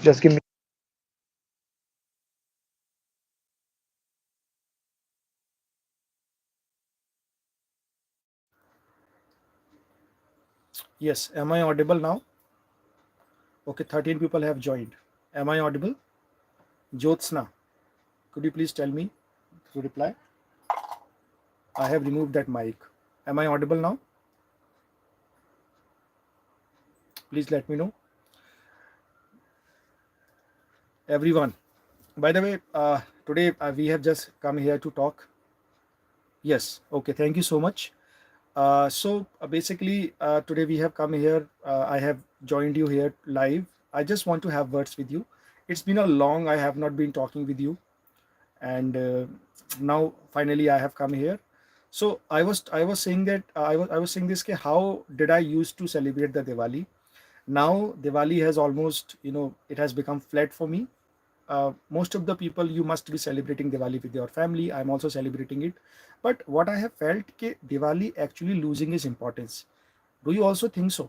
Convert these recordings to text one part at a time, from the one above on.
Just give me. Yes, am I audible now? Okay, 13 people have joined. Am I audible? Jyotsna, could you please tell me to reply? I have removed that mic. Am I audible now? Please let me know. Everyone. By the way, today we have just come here to talk. Yes, okay, thank you so much. Basically, today we have come here. I have joined you here live. I just want to have words with you. It's been a long, I have not been talking with you, and now finally I have come here. So I was saying that I was saying this. Ke how did I used to celebrate the Diwali? Now Diwali has almost, it has become flat for me. Most of the people, you must be celebrating Diwali with your family. I'm also celebrating it, but what I have felt ke Diwali actually losing its importance. Do you also think so?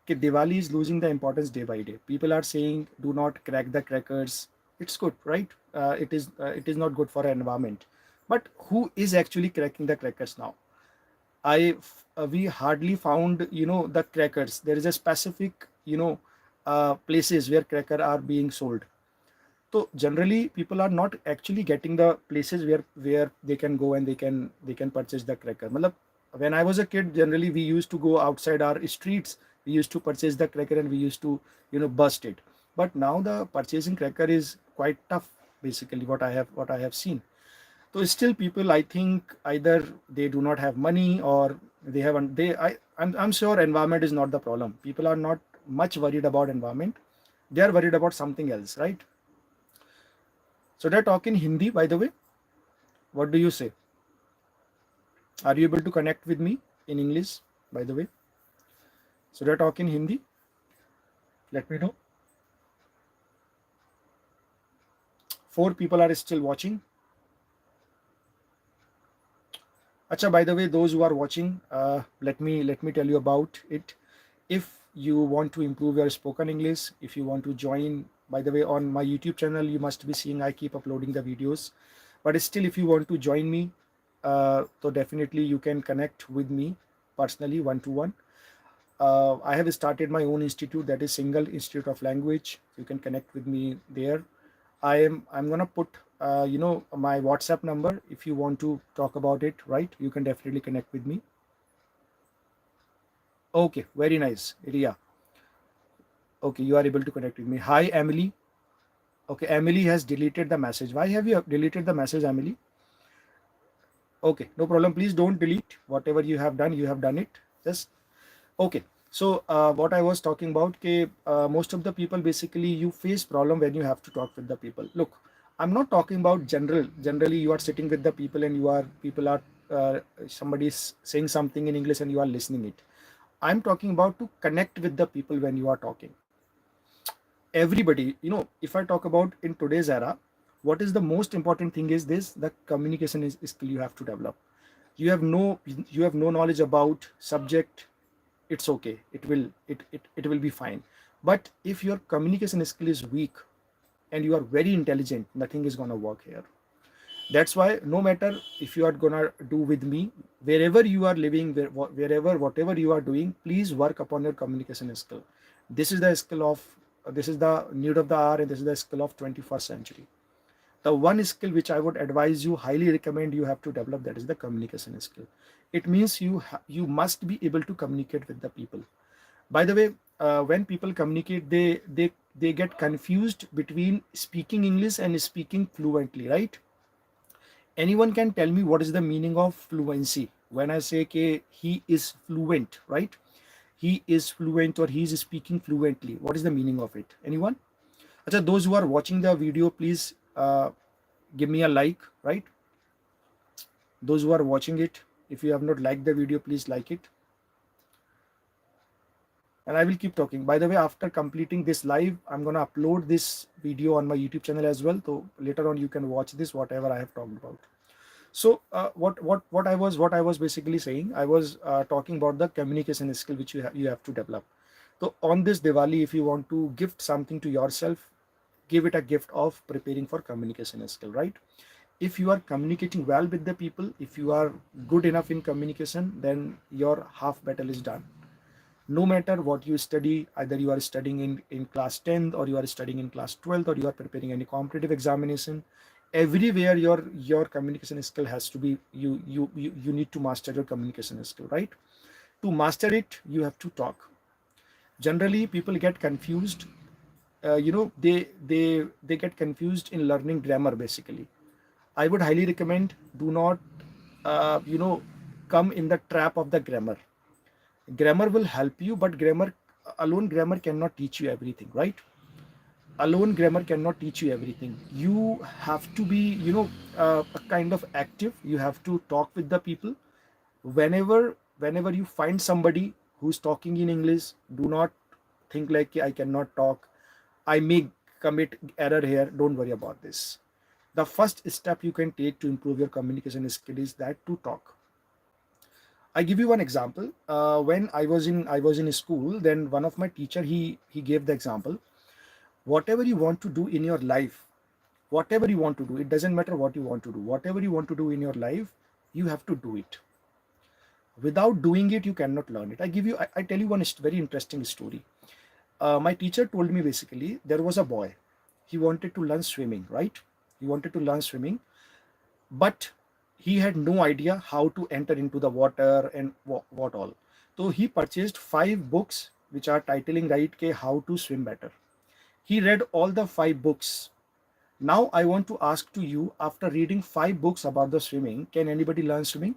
Ke Diwali is losing the importance day by day. People are saying do not crack the crackers. It's good, right? It is not good for our environment. But who is actually cracking the crackers now? We hardly found the crackers. There is a specific places where cracker are being sold. So generally people are not actually getting the places where they can go and they can purchase the cracker. Matlab, when I was a kid, generally we used to go outside our streets, we used to purchase the cracker and we used to bust it. But now the purchasing cracker is quite tough, basically what I have seen. So still people, I think, either they do not have money or they haven't they I'm sure environment is not the problem. People are not much worried about environment. They are worried about something else, right? So they talk in Hindi, by the way. What do you say? Are you able to connect with me in English, by the way? So they talk in Hindi. Let me know. Four people are still watching. Acha, by the way, those who are watching, let me tell you about it. If you want to improve your spoken English, if you want to join, by the way, on my YouTube channel, you must be seeing I keep uploading the videos. But still, if you want to join me, so definitely you can connect with me personally, one to one. I have started my own institute, that is Single Institute of Language. You can connect with me there. I'm gonna put my WhatsApp number. If you want to talk about it, right, you can definitely connect with me. Okay, very nice, Ria. Okay, you are able to connect with me. Hi, Emily. Okay, Emily has deleted the message. Why have you deleted the message, Emily? Okay, no problem. Please don't delete whatever you have done. You have done it. Just okay. So what I was talking about, most of the people, basically you face problem when you have to talk with the people. Look, I'm not talking about general. Generally, you are sitting with the people and people are somebody is saying something in English and you are listening it. I'm talking about to connect with the people when you are talking. Everybody, if I talk about in today's era, what is the most important thing is this: the communication is skill you have to develop. You have no knowledge about subject, it's okay, it will be fine. But if your communication skill is weak and you are very intelligent, nothing is going to work here. That's why no matter if you are going to do with me, wherever you are living, wherever whatever you are doing, please work upon your communication skill. This is the skill of this is the need of the hour, and this is the skill of 21st century. The one skill which I would advise you, highly recommend you have to develop, that is the communication skill. It means you must be able to communicate with the people. By the way, when people communicate, they get confused between speaking English and speaking fluently, right? Anyone can tell me what is the meaning of fluency? When I say ke he is fluent, right? He is fluent or he is speaking fluently, what is the meaning of it? Anyone? Achha, those who are watching the video, please give me a like, right? Those who are watching it, if you have not liked the video, please like it. And I will keep talking. By the way, after completing this live, I'm going to upload this video on my YouTube channel as well, so later on you can watch this whatever I have talked about. So what I was basically saying, I was talking about the communication skill which you have to develop. So on this Diwali, if you want to gift something to yourself, give it a gift of preparing for communication skill, right? If you are communicating well with the people, if you are good enough in communication, then your half battle is done. No matter what you study, either you are studying in class 10th, or you are studying in class 12th, or you are preparing any competitive examination, everywhere your communication skill has to be, you need to master your communication skill, right? To master it, you have to talk. Generally people get confused, they get confused in learning grammar. Basically, I would highly recommend, do not come in the trap of the grammar. Grammar will help you, but grammar cannot teach you everything, right? Alone grammar cannot teach you everything. You have to be, a kind of active. You have to talk with the people. Whenever you find somebody who's talking in English, do not think like, I cannot talk, I may commit error here. Don't worry about this. The first step you can take to improve your communication skill is that to talk. I give you one example. When I was in school, then one of my teacher, he gave the example: whatever you want to do in your life, whatever you want to do, it doesn't matter what you want to do, whatever you want to do in your life, you have to do it. Without doing it, you cannot learn it. I tell you one very interesting story. My teacher told me, basically, there was a boy. He wanted to learn swimming, right? He wanted to learn swimming, but he had no idea how to enter into the water and what all. So he purchased 5 books which are titling, right, ke how to swim better. He read all the 5 books. Now I want to ask to you, after reading 5 books about the swimming, can anybody learn swimming?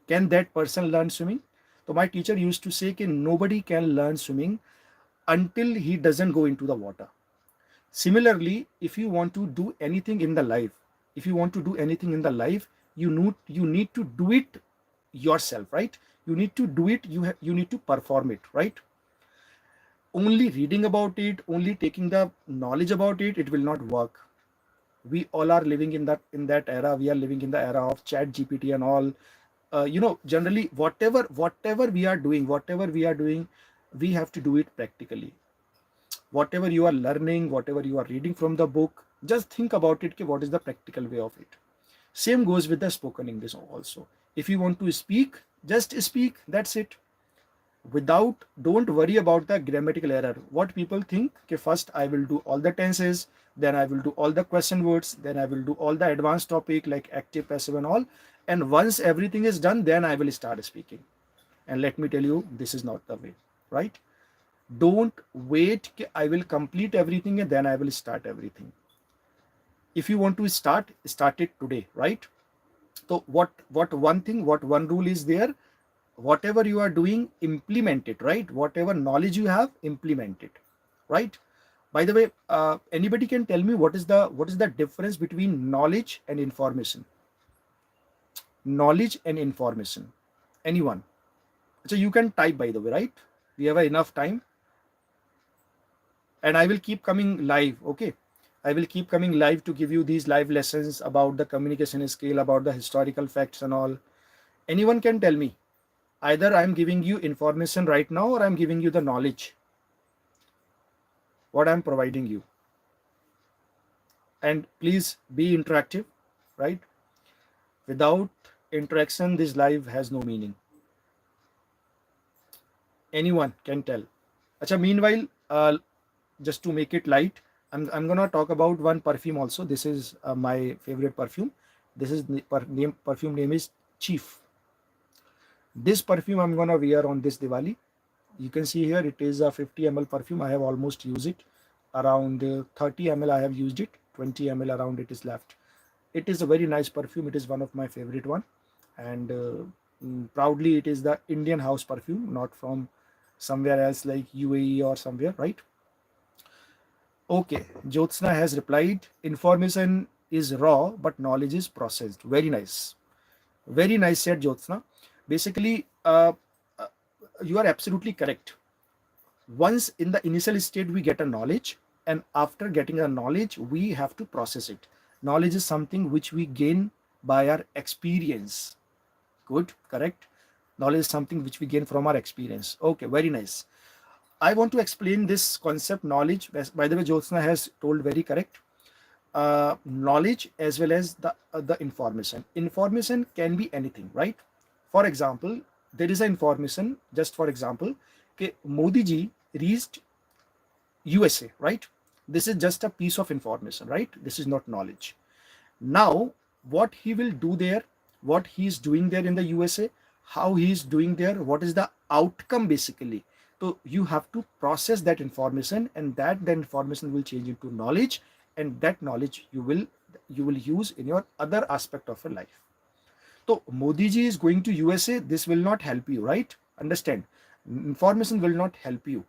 Can that person learn swimming? So my teacher used to say that nobody can learn swimming until he doesn't go into the water. Similarly, if you want to do anything in the life, if you want to do anything in the life, you need to do it yourself, right? You need to do it. You need to perform it, right? Only reading about it, only taking the knowledge about it, it will not work. We all are living in that era. We are living in the era of chat GPT and all. Generally, whatever we are doing, we have to do it practically. Whatever you are learning, whatever you are reading from the book, just think about it, what is the practical way of it. Same goes with the spoken English also. If you want to speak, just speak, that's it. Don't worry about the grammatical error. What people think, okay, first I will do all the tenses, then I will do all the question words, then I will do all the advanced topic like active, passive and all, and once everything is done, then I will start speaking. And let me tell you, this is not the way, right? Don't wait, I will complete everything and then I will start everything. If you want to start it today, right? So what one rule is there: whatever you are doing, implement it, right? Whatever knowledge you have, implement it, right? By the way, anybody can tell me what is the difference between knowledge and information? Knowledge and information, anyone? So you can type, by the way, right? We have enough time, and I will keep coming live. Okay, I will keep coming live to give you these live lessons about the communication skill, about the historical facts and all. Anyone can tell me, either I'm giving you information right now or I'm giving you the knowledge, what I'm providing you. And please be interactive, right? Without interaction, this live has no meaning. Anyone can tell. Acha, meanwhile, just to make it light, I'm gonna talk about one perfume also. This is my favorite perfume. This is perfume name is Chief. This perfume I'm gonna wear on this Diwali. You can see here it is a 50 ml perfume. I have almost used it. Around 30 ml I have used it. 20 ml around it is left. It is a very nice perfume. It is one of my favorite one, and proudly it is the Indian house perfume, not from somewhere else like UAE or somewhere, right? Okay, Jyotsna has replied, information is raw, but knowledge is processed. Very nice. Very nice said, Jyotsna. Basically, uh, you are absolutely correct. Once in the initial state, we get a knowledge, and after getting a knowledge, we have to process it. Knowledge is something which we gain by our experience. Good, correct. Knowledge is something which we gain from our experience. Okay, very nice. I want to explain this concept knowledge. By the way, Jyotsna has told very correct. Knowledge as well as the information. Information can be anything, right? For example, there is an information. Just for example, okay, Modi ji reached USA, right? This is just a piece of information, right? This is not knowledge. Now, what he will do there, what he is doing there in the USA, how he is doing there, what is the outcome basically. So you have to process that information, and that the information will change into knowledge, and that knowledge you will use in your other aspect of your life. So Modi ji is going to USA. This will not help you, right? Understand? Information will not help you.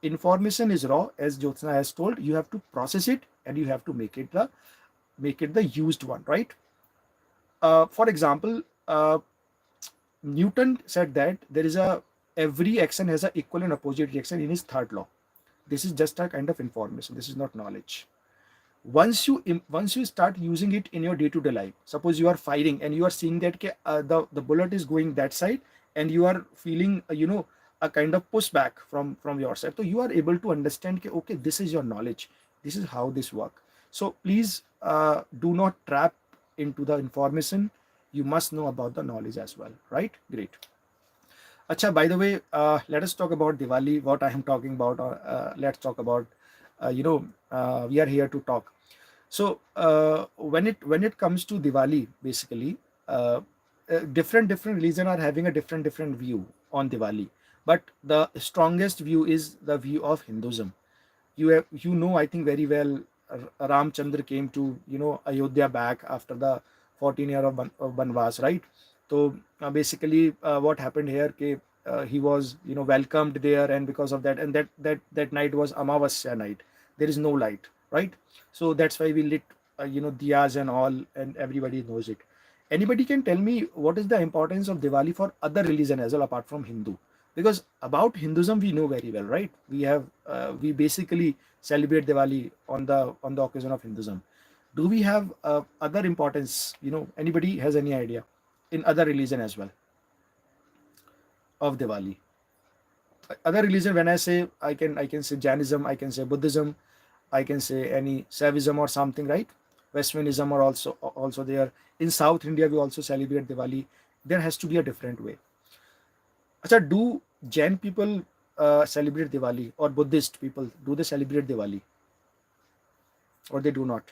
Information is raw, as Jyotsna has told. You have to process it, and you have to make it the used one, right? For example, Newton said that there is a every action has an equal and opposite reaction in his third law. This is just a kind of information. This is not knowledge. Once you start using it in your day-to-day life, suppose you are firing and you are seeing that the bullet is going that side, and you are feeling a kind of pushback from your side, so you are able to understand okay, this is your knowledge, this is how this work. So please do not trap into the information. You must know about the knowledge as well, right? Great. Acha, by the way, let us talk about Diwali. What I am talking about, let's talk about. We are here to talk. So when it comes to Diwali, basically, different religion are having a different view on Diwali. But the strongest view is the view of Hinduism. I think very well, Ramchandra came to Ayodhya back after the 14 year of Banvas, right? So basically what happened here, he was welcomed there, and because of that, and that night was Amavasya night. There is no light, right? So that's why we lit diyas and all, and everybody knows it. Anybody can tell me what is the importance of Diwali for other religion as well apart from Hindu? Because about Hinduism we know very well, right? We basically celebrate Diwali on the occasion of Hinduism. Do we have other importance? Anybody has any idea in other religion as well of Diwali? Other religion, when I say, I can say Jainism, I can say Buddhism, I can say any Saivism or something, right? Westmanism are also there. In South India, we also celebrate Diwali. There has to be a different way. Acha, do Jain people celebrate Diwali, or Buddhist people, do they celebrate Diwali, or they do not?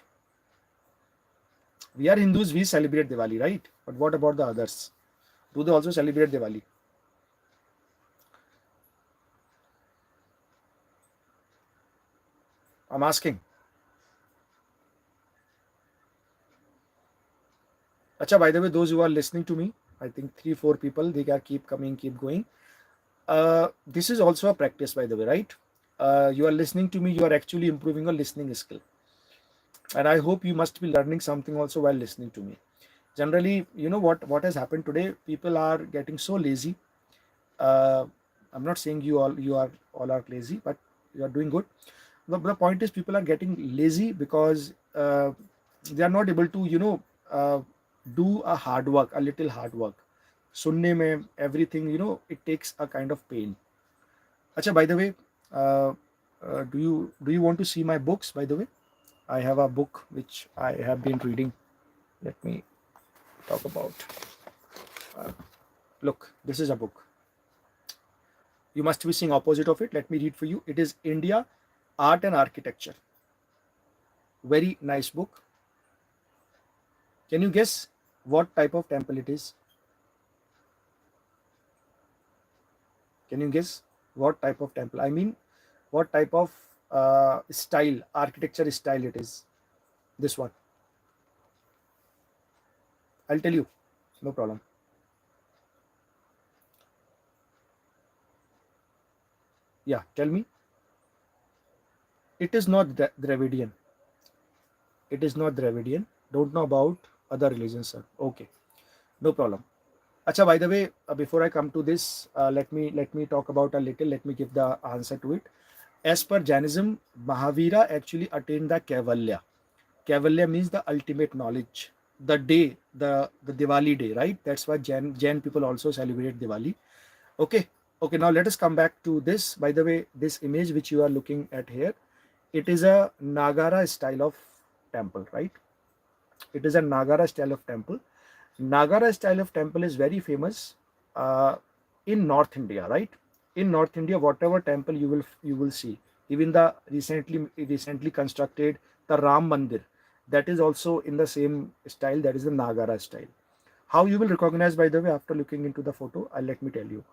We are Hindus, we celebrate Diwali, right? But what about the others? Do they also celebrate Diwali? I'm asking. Acha, by the way, those who are listening to me, I think 3-4 people, they can keep coming, keep going. This is also a practice, by the way, right? You are listening to me, you are actually improving your listening skill. And I hope you must be learning something also while listening to me. Generally, what has happened today, people are getting so lazy. I'm not saying you all are lazy, but you are doing good. The point is, people are getting lazy because they are not able to do a little hard work. Sunne mein everything, it takes a kind of pain. Acha, by the way, uh, do you want to see my books? By the way, I have a book which I have been reading. Let me talk about. Uh, Look, this is a book. You must be seeing opposite of it. Let me read for you. It is India, Art and Architecture. Very nice book. Can you guess what type of temple it is? Can you guess what type of temple? I mean, what type of style, architecture style it is? This one. I'll tell you. No problem. Yeah, tell me. It is not Dravidian. It is not Dravidian. Don't know about other religions, sir. Okay, no problem. Acha, by the way, before I come to this, let me talk about a little. Let me give the answer to it. As per Jainism, Mahavira actually attained the Kaivalya. Kaivalya means the ultimate knowledge. The day, the Diwali day, right? That's why Jain people also celebrate Diwali. Okay. Okay, now let us come back to this. By the way, this image which you are looking at here, it is a Nagara style of temple, right? It is a Nagara style of temple. Nagara style of temple is very famous uh, in North India, right? In North India, whatever temple you will see, even the recently constructed the Ram Mandir, that is also in the same style. That is the Nagara style. How you will recognize, by the way, after looking into the photo, let me tell you.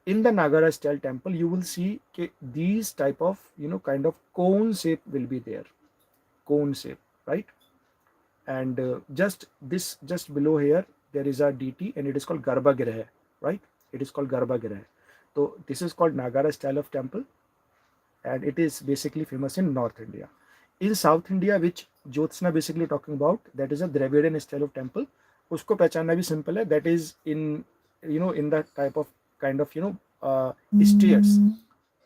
In the Nagara style temple, you will see these type of kind of cone shape will be there, cone shape, right? And just below here there is a DT and it is called Garbhagriha, right? It is called Garbhagriha. So this is called Nagara style of temple, and it is basically famous in North India. In South India, which Jyotsna basically talking about, that is a Dravidian style of temple. उसको पहचानना भी simple है. That is in the type of kind of stairs,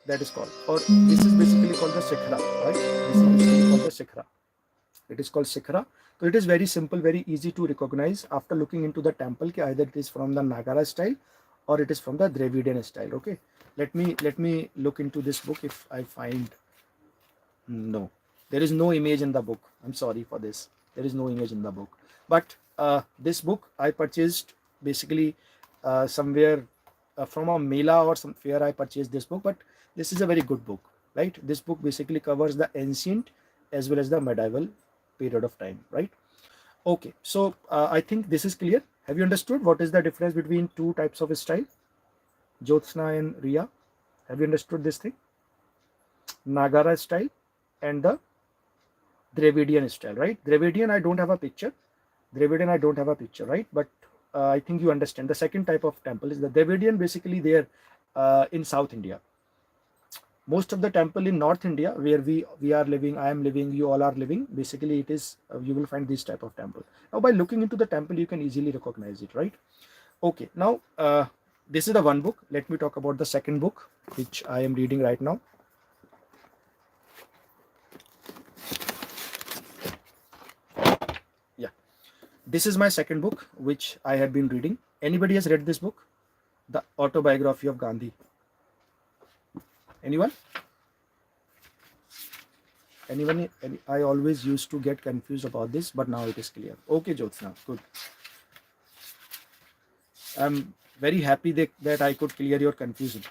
that is called, or this is basically called the Shikhra, right? This is basically called the Shikhra. It is called Shikhra. So it is very simple, very easy to recognize after looking into the temple. Either it is from the Nagara style or it is from the Dravidian style. Okay, let me look into this book if I find. No, there is no image in the book. I'm sorry for this. There is no image in the book. But this book I purchased basically somewhere from a Mela or some fair. I purchased this book, but this is a very good book, right? This book basically covers the ancient as well as the medieval period of time, right? Okay, so I think this is clear. Have you understood what is the difference between two types of style, Jyotsna and Riya? Have you understood this thing? Nagara style and the Dravidian style, right? Dravidian, I don't have a picture. Dravidian, I don't have a picture, right? But I think you understand. The second type of temple is the Dravidian, basically there in South India. Most of the temple in North India, where we are living, I am living, you all are living, basically it is you will find this type of temple. Now by looking into the temple, you can easily recognize it, right? Okay, now this is the one book. Let me talk about the second book which I am reading right now. Yeah, this is my second book which I have been reading. Anybody has read this book, The Autobiography of Gandhi? Anyone? I always used to get confused about this, but now it is clear. Okay, Jyotsna, good. I'm very happy that I could clear your confusion.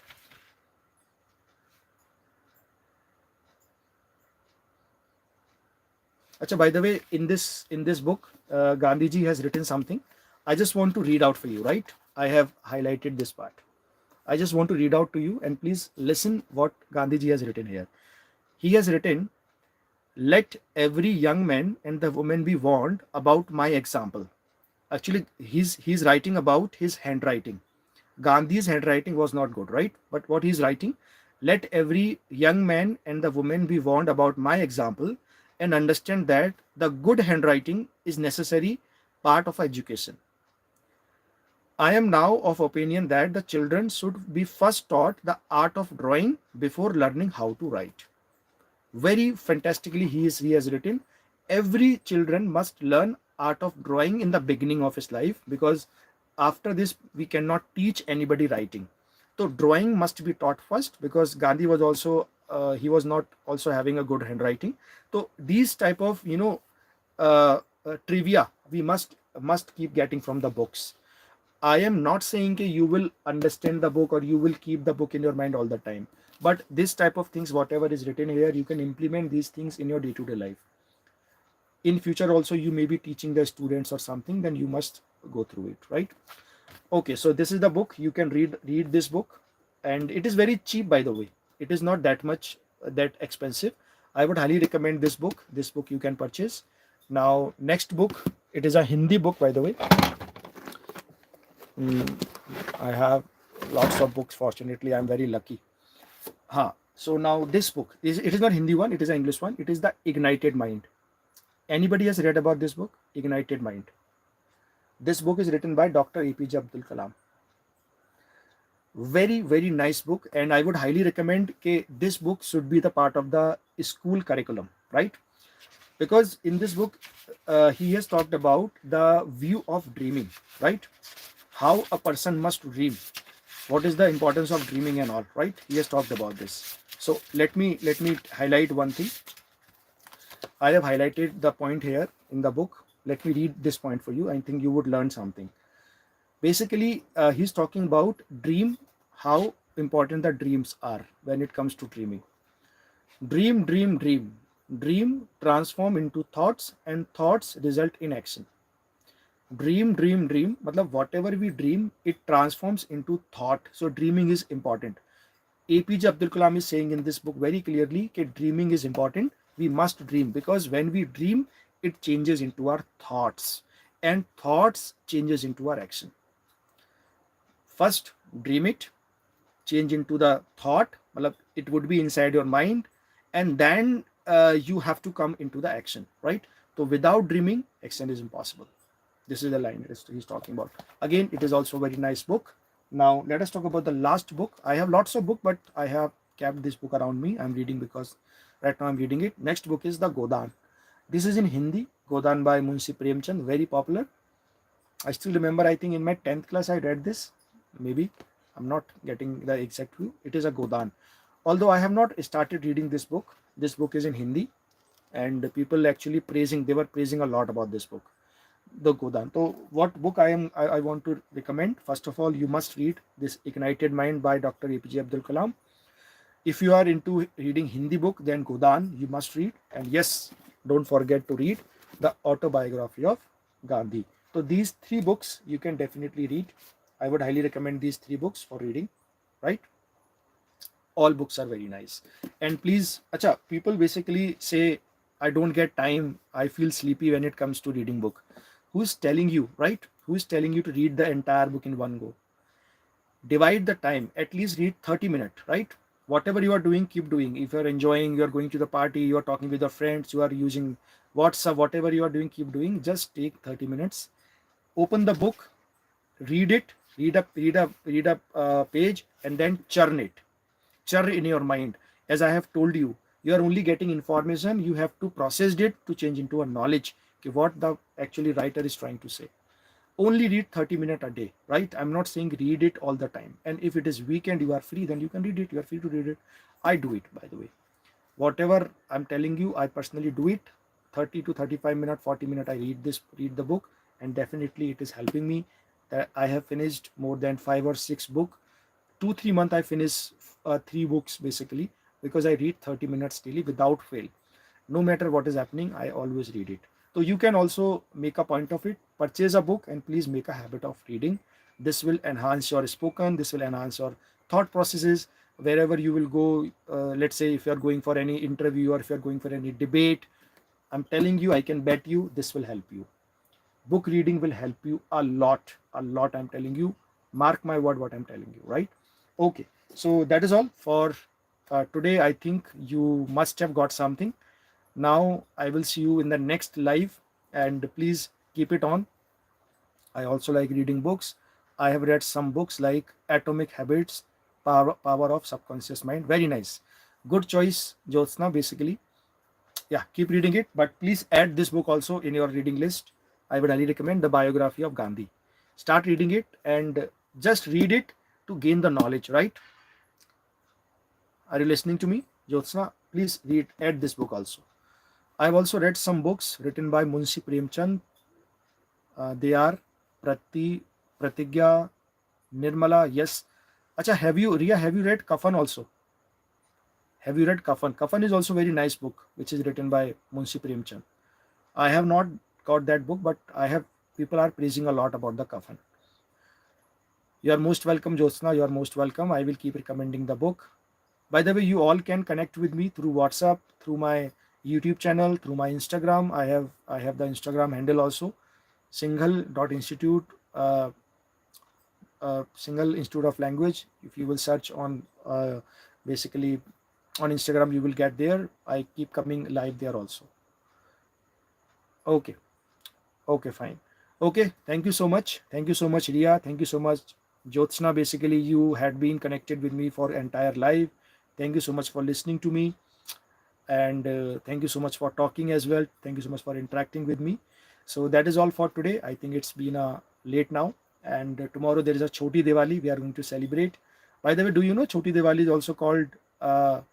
Achha, by the way, in this book, Gandhi ji has written something. I just want to read out for you, right? I have highlighted this part. I just want to read out to you, and please listen what Gandhi ji has written here. He has written, "Let every young man and the woman be warned about my example." Actually, he's writing about his handwriting. Gandhi's handwriting was not good, right? But what he's writing, let every young man and the woman be warned about my example and understand that the good handwriting is necessary part of education. I am now of opinion that the children should be first taught the art of drawing before learning how to write. Very fantastically he has written, every children must learn art of drawing in the beginning of his life, because after this we cannot teach anybody writing. So drawing must be taught first, because Gandhi was also he was not also having a good handwriting. So these type of trivia we must keep getting from the books. I am not saying that you will understand the book or you will keep the book in your mind all the time. But this type of things, whatever is written here, you can implement these things in your day-to-day life. In future also, you may be teaching the students or something, then you must go through it, right? Okay, so this is the book. You can read this book, and it is very cheap, by the way. It is not that much that expensive. I would highly recommend this book. This book you can purchase. Now, next book, it is a Hindi book, by the way. I have lots of books. Fortunately, I'm very lucky. So now this book it is not Hindi one. It is an English one. It is The Ignited Mind. Anybody has read about this book, Ignited Mind? This book is written by Dr. APJ Abdul Kalam. Very, very nice book, and I would highly recommend that this book should be the part of the school curriculum, right? Because in this book, he has talked about the view of dreaming, right? How a person must dream. what is the importance of dreaming and all, right? He has talked about this. So let me highlight one thing. I have highlighted the point here in the book. Let me read this point for you. I think you would learn something. Basically, he's talking about dream, how important the dreams are when it comes to dreaming. Dream, dream, dream. Dream transform into thoughts, and thoughts result in action. Dream, dream, dream. Matlab whatever we dream, it transforms into thought. So dreaming is important. APJ Abdul Kalam is saying in this book very clearly that dreaming is important. We must dream, because when we dream, it changes into our thoughts, and thoughts changes into our action. First, dream it, change into the thought. Matlab, it would be inside your mind, and then you have to come into the action, right? So without dreaming, action is impossible. This is the line he's talking about. Again, it is also a very nice book. Now let us talk about the last book. I have lots of book, but I have kept this book around me. I'm reading because right now I'm reading it. Next book is the Godan. This is in Hindi. Godan by Munshi Premchand, very popular. I still remember, I think in my 10th class I read this. Maybe, I'm not getting the exact view. It is a Godan. Although I have not started reading this book. This book is in Hindi, and people actually they were praising a lot about this book, the Godan. So what book I want to recommend? First of all, you must read this Ignited Mind by Dr. APJ Abdul Kalam. If you are into reading Hindi book, then Godan you must read. And yes, don't forget to read the autobiography of Gandhi. So these three books you can definitely read. I would highly recommend these three books for reading, right? All books are very nice. And please, acha, people basically say, I don't get time, I feel sleepy when it comes to reading book. Who's telling you, right? Who's telling you to read the entire book in one go? Divide the time, at least read 30 minutes, right? Whatever you are doing, keep doing. If you're enjoying, you're going to the party, you're talking with your friends, you are using WhatsApp, whatever you are doing, keep doing. Just take 30 minutes, open the book, read it, read a page, and then churn in your mind. As I have told you, you are only getting information, you have to process it to change into a knowledge, okay, what the actually writer is trying to say. Only read 30 minutes a day, right? I'm not saying read it all the time. And if it is weekend, you are free, then you can read it. You are free to read it. I do it, by the way. Whatever I'm telling you, I personally do it. 30 to 35 minutes, 40 minutes, I read the book, and definitely it is helping me. That I have finished more than 5 or 6 book. 2-3 months I finish 3 books basically, because I read 30 minutes daily without fail. No matter what is happening, I always read it. So you can also make a point of it. Purchase a book and please make a habit of reading. This will enhance your spoken, this will enhance your thought processes. Wherever you will go, let's say if you are going for any interview or if you are going for any debate, I'm telling you, I can bet you this will help you. Book reading will help you a lot, I'm telling you. Mark my word what I'm telling you, right? Okay, so that is all for today. I think you must have got something. Now I will see you in the next live, and please keep it on. I also like reading books. I have read some books like Atomic Habits, Power of Subconscious Mind. Very nice. Good choice, Jyotsna, basically. Yeah, keep reading it, but please add this book also in your reading list. I would highly recommend the biography of Gandhi. Start reading it and just read it to gain the knowledge, right? Are you listening to me, Jyotsna? Please add this book also. I've also read some books written by Munshi Premchand. They are Pratigya, Nirmala. Yes. Acha, have you read Kafan also? Have you read Kafan? Kafan is also very nice book, which is written by Munshi Premchand. I have not got that book, but people are praising a lot about the Kafan. You are most welcome, Jyotsna. You are most welcome. I will keep recommending the book. By the way, you all can connect with me through WhatsApp, through my YouTube channel, through my Instagram. I have the Instagram handle also, Singhal.institute, Singhal Institute of Language. If you will search on basically on Instagram, you will get there. I keep coming live there also. Okay. Okay, fine. Okay, thank you so much. Thank you so much, Ria. Thank you so much, Jyotsna. Basically, you had been connected with me for entire live. Thank you so much for listening to me, and thank you so much for talking as well. Thank you so much for interacting with me. So that is all for today. I think it's been late now, And tomorrow there is a Choti Diwali we are going to celebrate. By the way, do you know Choti Diwali is also called the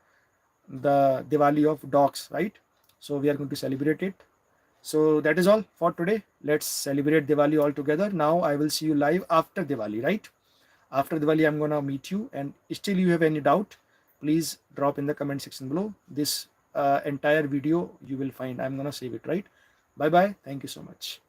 Diwali of dogs, right? So we are going to celebrate it. So that is all for today. Let's celebrate Diwali all together. Now I will see you live after Diwali, right? After Diwali, I'm gonna meet you. And still you have any doubt, please drop in the comment section below. This entire video you will find. I'm gonna save it, right? Bye bye. Thank you so much.